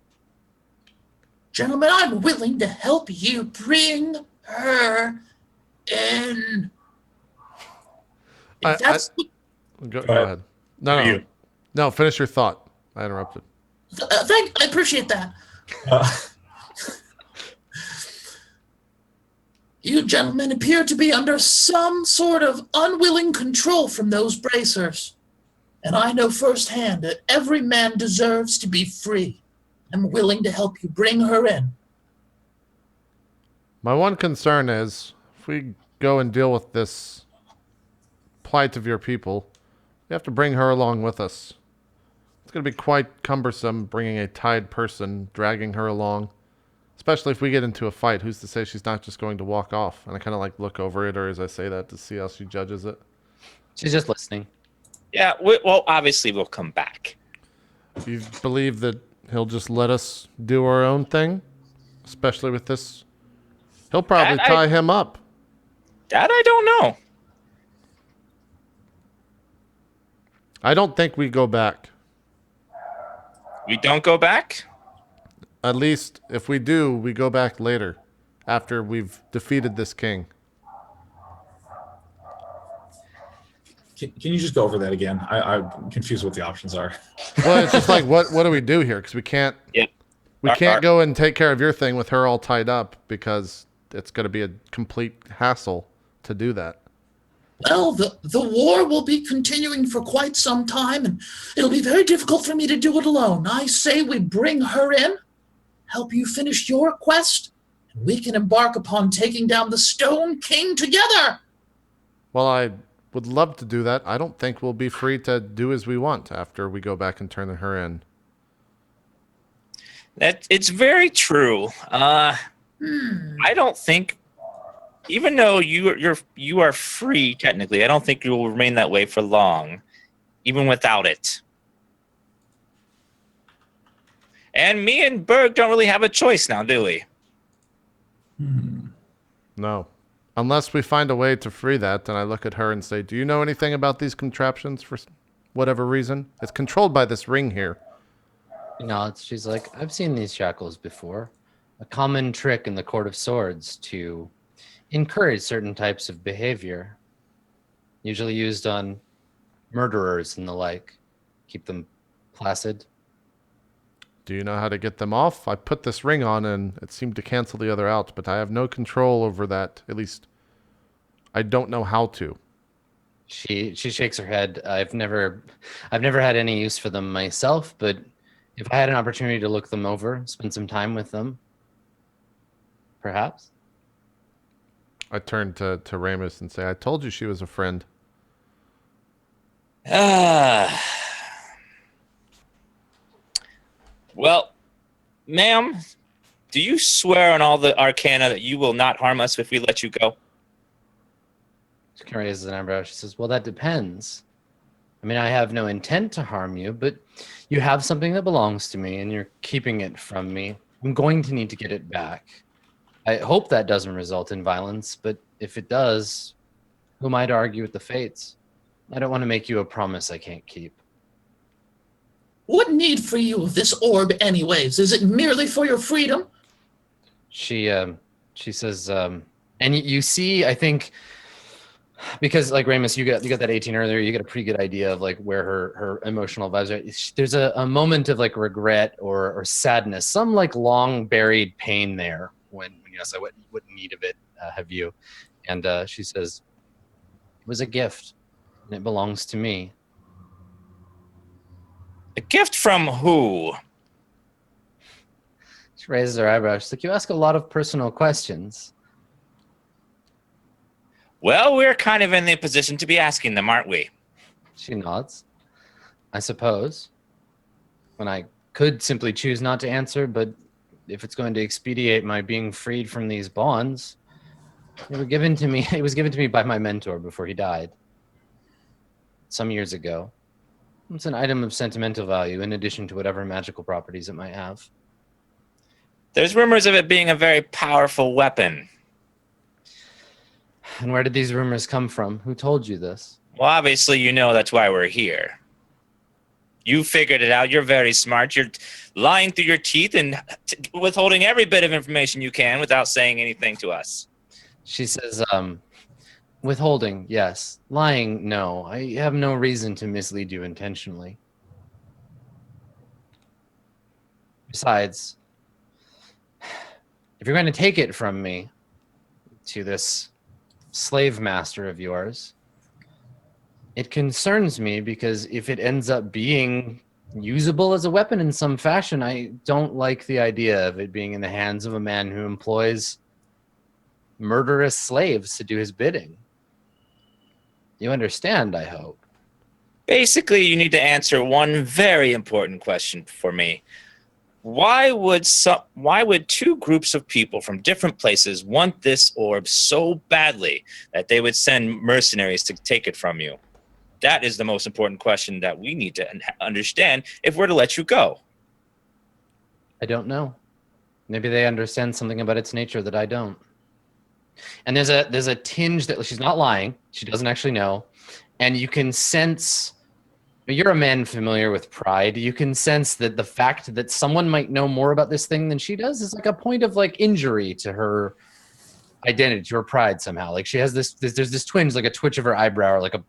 Gentlemen, I'm willing to help you bring her in. If that's Go ahead. No. No, finish your thought. I interrupted. I appreciate that. You gentlemen appear to be under some sort of unwilling control from those bracers. And I know firsthand that every man deserves to be free. I'm willing to help you bring her in. My one concern is if we go and deal with this plight of your people, we have to bring her along with us. It's going to be quite cumbersome bringing a tied person, dragging her along. Especially if we get into a fight, who's to say she's not just going to walk off? And I kind of like look over at her as I say that to see how she judges it. She's just listening. Yeah, well, obviously we'll come back. You believe that he'll just let us do our own thing? Especially with this? He'll probably tie him up. That I don't know. I don't think we go back. We don't go back? At least, if we do, we go back later. After we've defeated this king. Can you just go over that again? I'm confused what the options are. Well, it's just like, what do we do here? Because we can't... Yep. We can't go and take care of your thing with her all tied up because it's going to be a complete hassle to do that. Well, the war will be continuing for quite some time, and it'll be very difficult for me to do it alone. I say we bring her in, help you finish your quest, and we can embark upon taking down the Stone King together. Well, I would love to do that. I don't think we'll be free to do as we want after we go back and turn her in. It's very true. I don't think, even though you are free technically, I don't think you will remain that way for long, even without it. And me and Berg don't really have a choice now, do we? No. Unless we find a way to free that, and I look at her and say, do you know anything about these contraptions for whatever reason? It's controlled by this ring here. She's like, I've seen these shackles before. A common trick in the Court of Swords to encourage certain types of behavior. Usually used on murderers and the like. Keep them placid. Do you know how to get them off? I put this ring on and it seemed to cancel the other out, but I have no control over that. At least, I don't know how to. She shakes her head. I've never had any use for them myself, but if I had an opportunity to look them over, spend some time with them, perhaps. I turn to Ramus and say, I told you she was a friend. Well, ma'am, do you swear on all the arcana that you will not harm us if we let you go? She kind of raises an eyebrow. She says, well, that depends. I mean, I have no intent to harm you, but you have something that belongs to me and you're keeping it from me. I'm going to need to get it back. I hope that doesn't result in violence, but if it does, who am I to argue with the fates? I don't want to make you a promise I can't keep. What need for you of this orb anyways? Is it merely for your freedom? She says, and you see, I think, because like Ramus, you got that 18 earlier, you get a pretty good idea of like where her emotional vibes are. There's a moment of like regret or sadness, some like long buried pain there when you ask, like, what need of it have you? And she says, it was a gift and it belongs to me. A gift from who? She raises her eyebrows. She's like, you ask a lot of personal questions. Well, we're kind of in the position to be asking them, aren't we? She nods. I suppose. When I could simply choose not to answer, but if it's going to expedite my being freed from these bonds, they were given to me. It was given to me by my mentor before he died. Some years ago. It's an item of sentimental value in addition to whatever magical properties it might have. There's rumors of it being a very powerful weapon. And where did these rumors come from? Who told you this? Well, obviously, you know that's why we're here. You figured it out. You're very smart. You're lying through your teeth and withholding every bit of information you can without saying anything to us. She says, withholding, yes. Lying, no. I have no reason to mislead you intentionally. Besides, if you're going to take it from me to this slave master of yours, it concerns me because if it ends up being usable as a weapon in some fashion. I don't like the idea of it being in the hands of a man who employs murderous slaves to do his bidding. You understand, I hope. Basically, you need to answer one very important question for me. Why would two groups of people from different places want this orb so badly that they would send mercenaries to take it from you? That is the most important question that we need to understand if we're to let you go. I don't know. Maybe they understand something about its nature that I don't. And there's a tinge that she's not lying. She doesn't actually know. And you can sense, you're a man familiar with pride. You can sense that the fact that someone might know more about this thing than she does is like a point of like injury to her identity, to her pride somehow. Like she has there's this twinge, like a twitch of her eyebrow, or like a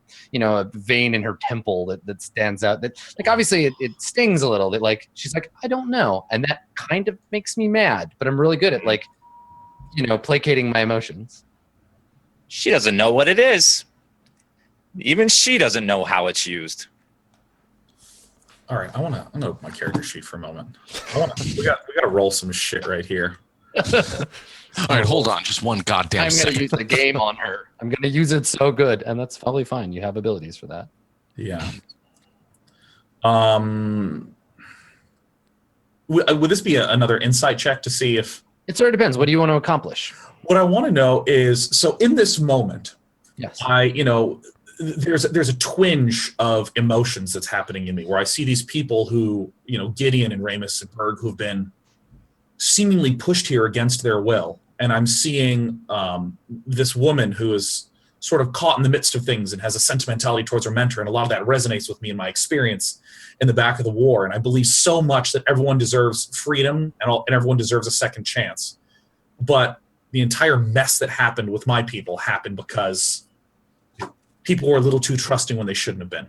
vein in her temple that stands out. That like obviously it stings a little. That like she's like, I don't know, and that kind of makes me mad. But I'm really good at like, placating my emotions. She doesn't know what it is. Even she doesn't know how it's used. All right, I'm gonna open my character sheet for a moment. We got to roll some shit right here. All right, hold on, just one goddamn I'm second. gonna use the game on her. I'm gonna use it so good, and that's probably fine. You have abilities for that. Yeah. Would this be another insight check to see if? It sort of depends. What do you want to accomplish? What I want to know is, so in this moment, Yes. there's a twinge of emotions that's happening in me where I see these people who, Gideon and Ramus and Berg, who've been seemingly pushed here against their will. And I'm seeing this woman who is sort of caught in the midst of things and has a sentimentality towards her mentor. And a lot of that resonates with me in my experience in the back of the war. And I believe so much that everyone deserves freedom and everyone deserves a second chance. But the entire mess that happened with my people happened because people were a little too trusting when they shouldn't have been.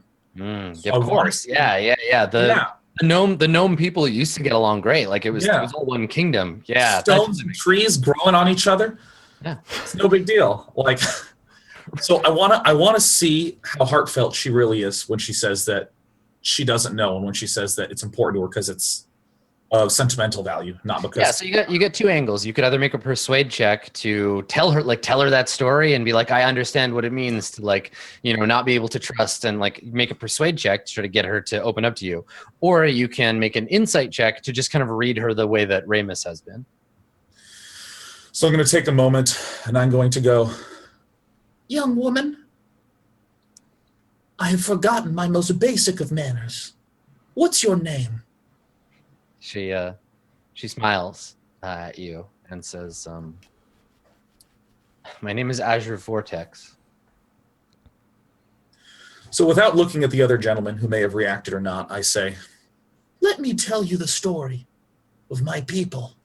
Of course. Yeah. The gnome people used to get along great. Like it was all one kingdom. Yeah. Stones and trees growing on each other. Yeah. It's no big deal. Like, so I wanna see how heartfelt she really is when she says that she doesn't know, and when she says that it's important to her because it's of sentimental value, not because. Yeah, so you get two angles. You could either make a persuade check to tell her that story and be like, I understand what it means to not be able to trust, and make a persuade check to try to get her to open up to you. Or you can make an insight check to just kind of read her the way that Ramus has been. So I'm going to take a moment and I'm going to go, young woman, I have forgotten my most basic of manners. What's your name? She smiles at you and says, my name is Azure Vortex. So without looking at the other gentleman who may have reacted or not, I say, let me tell you the story of my people.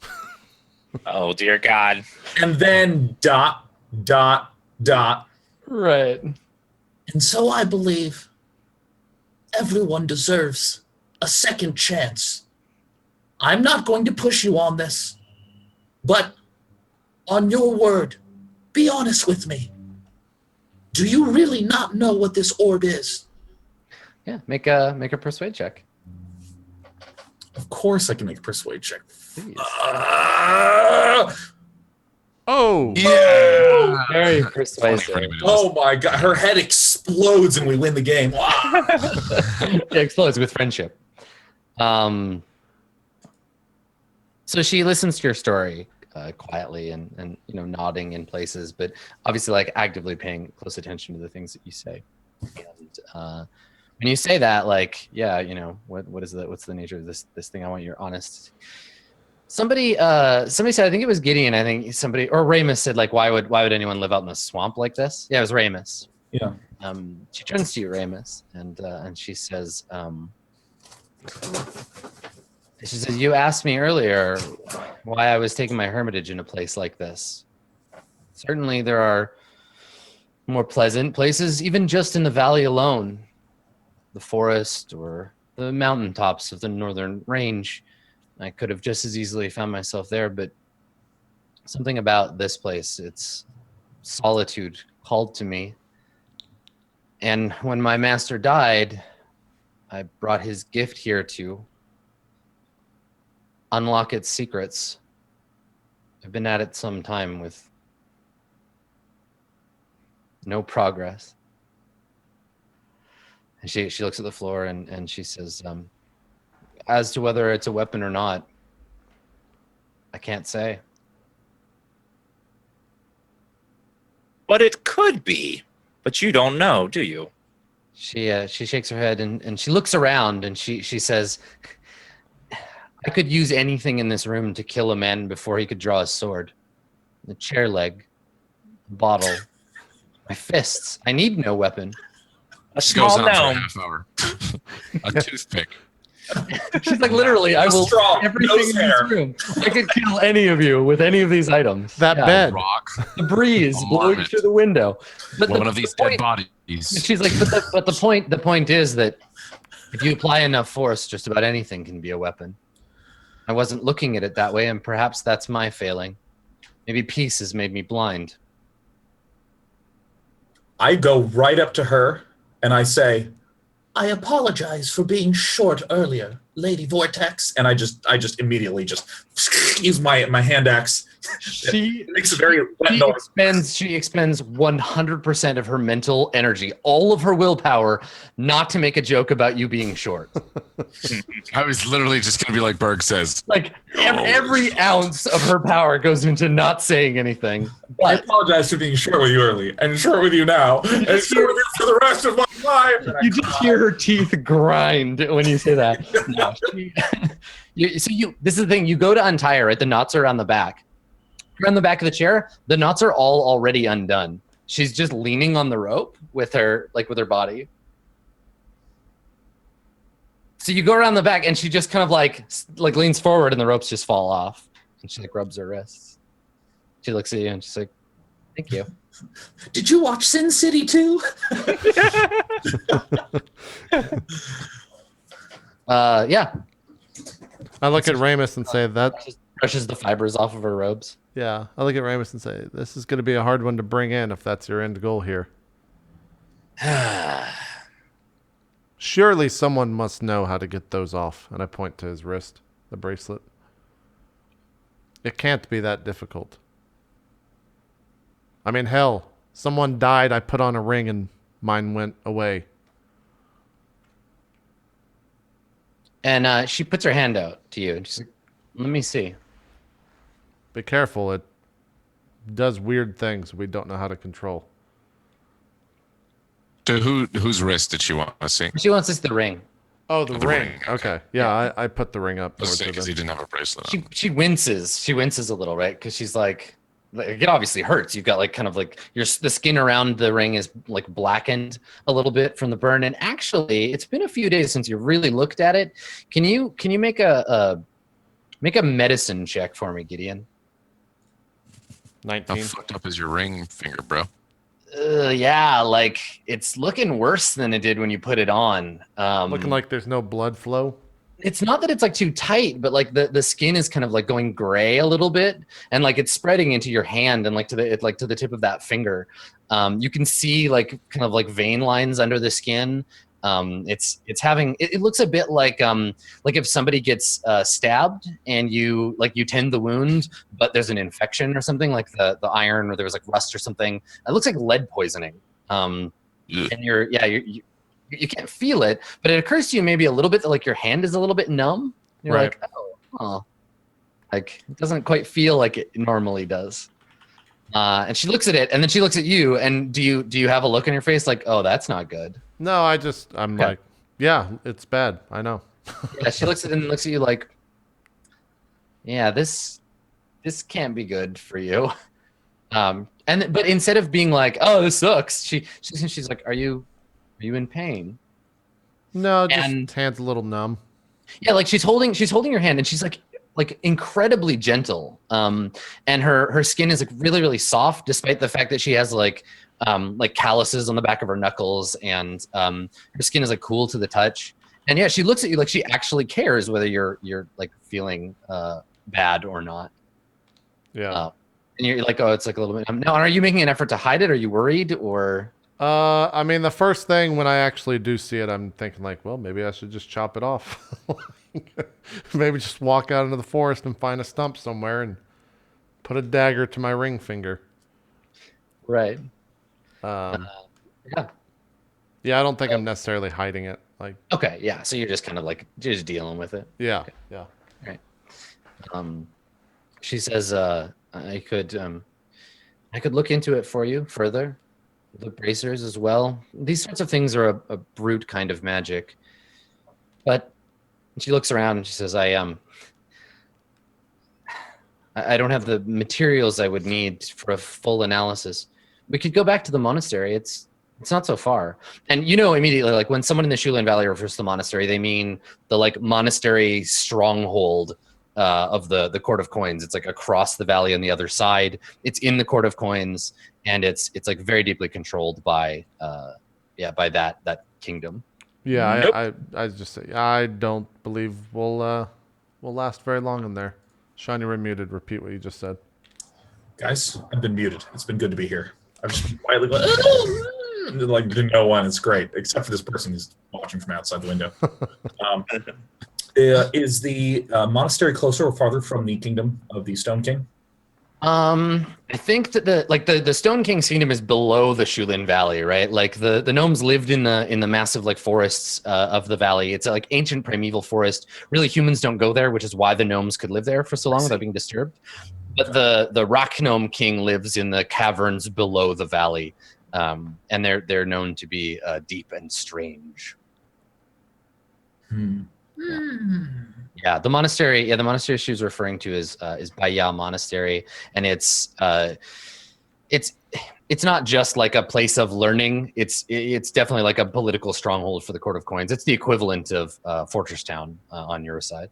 Oh, dear God. And then ... Right. And so I believe everyone deserves a second chance. I'm not going to push you on this, but on your word, be honest with me. Do you really not know what this orb is? Yeah, make a persuade check. Of course I can make a persuade check. Please. Oh, Yeah. Very Funny persuasive. for anybody Oh my God, her head explodes and we win the game. Wow. It explodes with friendship. So she listens to your story quietly and nodding in places, but obviously actively paying close attention to the things that you say. And when you say that, what's the nature of this thing? I want your honest. Somebody said, I think it was Gideon. I think or Ramus said, why would anyone live out in the swamp like this? Yeah, it was Ramus. Yeah. She turns to you, Ramus, and she says, you asked me earlier why I was taking my hermitage in a place like this. Certainly there are more pleasant places, even just in the valley alone, the forest or the mountaintops of the northern range. I could have just as easily found myself there, but something about this place, its solitude, called to me. And when my master died, I brought his gift here to unlock its secrets. I've been at it some time with no progress. And she looks at the floor and she says, as to whether it's a weapon or not, I can't say. But it could be. But you don't know, do you? She shakes her head and she looks around and she says, I could use anything in this room to kill a man before he could draw a sword. The chair leg, bottle, my fists. I need no weapon. A She goes small on for a gnome. half hour. A toothpick. She's like, literally, I will straw, everything nose in hair. this room. I could kill any of you with any of these items. That Yeah. bed. Rock. The breeze A blowing marmot. through the window. But One the of these point- dead bodies. She's like, but the point is that if you apply enough force, just about anything can be a weapon. I wasn't looking at it that way, and perhaps that's my failing. Maybe peace has made me blind. I go right up to her and I say, I apologize for being short earlier, Lady Vortex. And I just immediately just use my hand axe. She It makes a very wet noise. she expends 100% of her mental energy, all of her willpower, not to make a joke about you being short. I was literally just going to be like Berg says. Like every ounce of her power goes into not saying anything. I But apologize for being short with you early and short with you now and short with you for the rest of my life. And I you just hear her teeth grind when you say that. No, this is the thing. You go to untie her, right? The knots are on the back. Around the back of the chair, the knots are all already undone. She's just leaning on the rope with her body. So you go around the back and she just kind of like leans forward and the ropes just fall off. And she like rubs her wrists. She looks at you and she's like, thank you. Did you watch Sin City 2? Yeah. I look at Ramus and say that. Just brushes the fibers off of her robes. Yeah, I look at Ramus and say, this is going to be a hard one to bring in if that's your end goal here. Surely someone must know how to get those off. And I point to his wrist, the bracelet. It can't be that difficult. I mean, hell, someone died, I put on a ring and mine went away. And she puts her hand out to you. And she's like, let me see. Be careful, it does weird things we don't know how to control. To whose wrist did she want to see? She wants to see the ring. Oh, the The ring. ring, Okay. Yeah, I put the ring up. Let's towards say her because he then. didn't have a bracelet on. She winces. She winces a little, right? Because she's like, it obviously hurts. You've got like kind of like the skin around the ring is like blackened a little bit from the burn. And actually, it's been a few days since you really looked at it. Can you make a medicine check for me, Gideon? How 19. fucked up is your ring finger, bro? Yeah, like it's looking worse than it did when you put it on. Looking like there's no blood flow. It's not that it's like too tight, but like the skin is kind of like going gray a little bit, and like it's spreading into your hand and like to the tip of that finger. You can see like kind of like vein lines under the skin. It's having it looks a bit like if somebody gets stabbed and you tend the wound, but there's an infection or something like the iron or there was like rust or something. It looks like lead poisoning. And you can't feel it, but it occurs to you maybe a little bit that like your hand is a little bit numb. You're Right. like, oh, like it doesn't quite feel like it normally does. And she looks at it, and then she looks at you. And do you have a look on your face like, oh, that's not good? No, I'm Okay. like, yeah, it's bad. I know. Yeah, she looks at it and looks at you like, yeah, this can't be good for you. But instead of being like, oh, this sucks, she's like, are you in pain? No, just And- hand's a little numb. Yeah, like she's holding your hand and she's like incredibly gentle. And her skin is like really, really soft, despite the fact that she has like calluses on the back of her knuckles, and her skin is like cool to the touch. And yeah, she looks at you like she actually cares whether you're like feeling bad or not. Yeah. And you're like, oh, it's like a little bit. Now, are you making an effort to hide it? Are you worried or? I mean, the first thing when I actually do see it, I'm thinking like, well, maybe I should just chop it off. Maybe just walk out into the forest and find a stump somewhere and put a dagger to my ring finger. Right. Um, Yeah. yeah, I don't think I'm necessarily hiding it. Like, Okay. Yeah. So you're just kind of like just dealing with it. yeah, yeah. She says, I could look into it for you further. The bracers as well. These sorts of things are a brute kind of magic. But she looks around and she says, I don't have the materials I would need for a full analysis. We could go back to the monastery. It's not so far. And you know immediately, like when someone in the Shulin Valley refers to the monastery, they mean the like monastery stronghold of the Court of Coins. It's like across the valley on the other side. It's in the Court of Coins, and it's like very deeply controlled by that kingdom. Yeah, Nope. I just say I don't believe we'll last very long in there. Shiny, you're muted. Repeat what you just said. Guys, I've been muted. It's been good to be here. I've just been quietly going, like to no one. It's great, except for this person who's watching from outside the window. Is the monastery closer or farther from the kingdom of the Stone King? I think that the Stone King's kingdom is below the Shulin Valley, right? Like the gnomes lived in the massive like forests of the valley. It's like ancient primeval forest. Really, humans don't go there, which is why the gnomes could live there for so long without being disturbed. But the rock gnome king lives in the caverns below the valley, and they're known to be deep and strange. Yeah, the monastery. Yeah, the monastery she was referring to is Baya Monastery, and it's not just like a place of learning. It's definitely like a political stronghold for the Court of Coins. It's the equivalent of Fortress Town on your side.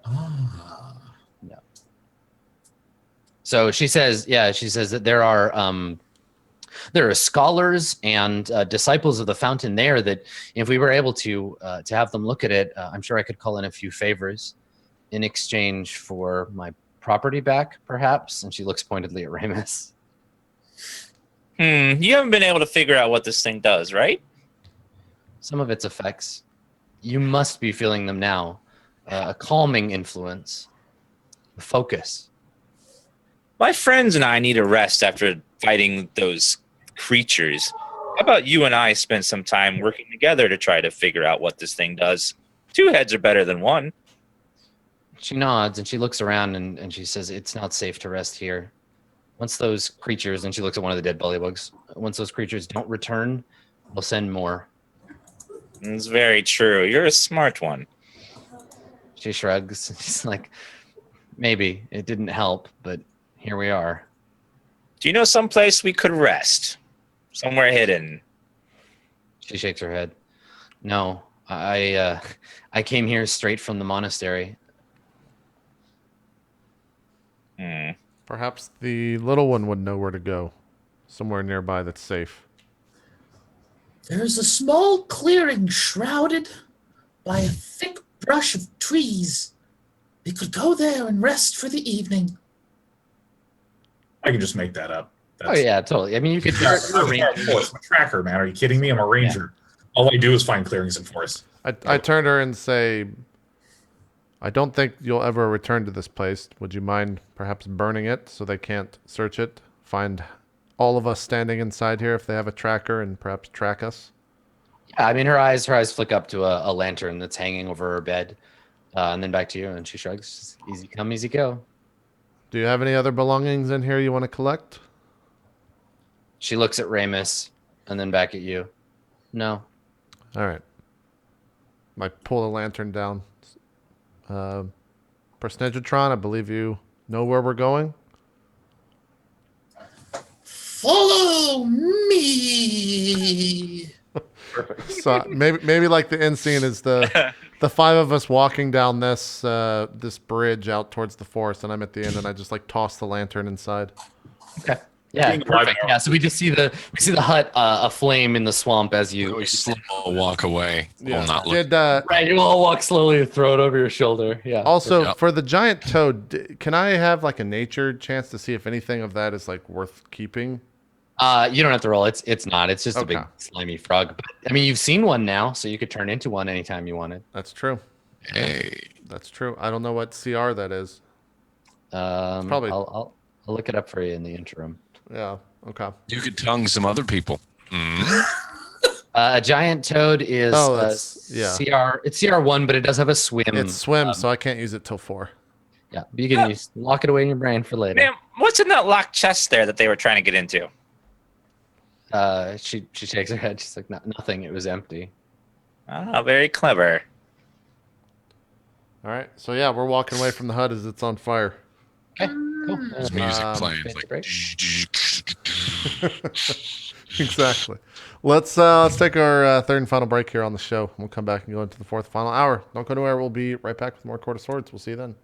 Yeah. So she says that there are scholars and disciples of the fountain there that if we were able to have them look at it, I'm sure I could call in a few favors in exchange for my property back, perhaps. And she looks pointedly at Ramus. You haven't been able to figure out what this thing does, right? Some of its effects. You must be feeling them now. A calming influence. Focus. My friends and I need a rest after fighting those creatures. How about you and I spend some time working together to try to figure out what this thing does? 2 heads are better than 1. She nods and she looks around and she says, it's not safe to rest here. Once those creatures, and she looks at one of the dead bullywugs, once those creatures don't return, we'll send more. It's very true. You're a smart one. She shrugs. She's like, maybe it didn't help, but here we are. Do you know someplace we could rest? Somewhere hidden. She shakes her head. No, I came here straight from the monastery. Perhaps the little one would know where to go. Somewhere nearby that's safe. There's a small clearing shrouded by a thick brush of trees. We could go there and rest for the evening. I can just make that up. Oh yeah, totally. I mean, you could. I'm a tracker, man. Are you kidding me? I'm a ranger. All I do is find clearings in forests. I turn to her and say, I don't think you'll ever return to this place. Would you mind perhaps burning it so they can't search it? Find all of us standing inside here if they have a tracker and perhaps track us? Yeah, I mean, her eyes flick up to a lantern that's hanging over her bed, and then back to you, and she shrugs. Easy come, easy go. Do you have any other belongings in here you want to collect? She looks at Ramus, and then back at you. No. All right. I pull the lantern down. Persnegitron, I believe you know where we're going. Follow me. Perfect. So maybe like the end scene is the 5 of us walking down this this bridge out towards the forest, and I'm at the end, and I just like toss the lantern inside. Okay. Yeah, perfect. Yeah, so we just see the hut aflame in the swamp as you We slow walk away. Yeah. Will not look. Did right. You all walk slowly and throw it over your shoulder. Yeah. also Yep. for the giant toad, can I have like a nature chance to see if anything of that is like worth keeping? You don't have to roll. It's not. It's just a big Okay. slimy frog. But, I mean, you've seen one now, so you could turn into one anytime you wanted. That's true. Hey. That's true. I don't know what CR that is. probably- I'll look it up for you in the interim. Yeah. Okay. You could tongue some other people. Mm. A giant toad is Oh, that's- yeah. CR. It's CR1, but it does have a swim. It's swim, so I can't use it till 4. Yeah, but you can lock it away in your brain for later. Man, what's in that locked chest there that they were trying to get into? She shakes her head. She's like, nothing. It was empty. Ah, very clever. All right. So yeah, we're walking away from the hut as it's on fire. Okay, cool. There's music playing. Fancy It's break. like, Exactly. Let's take our third and final break here on the show. We'll come back and go into the fourth final hour. Don't go anywhere. We'll be right back with more Court of Swords. We'll see you then.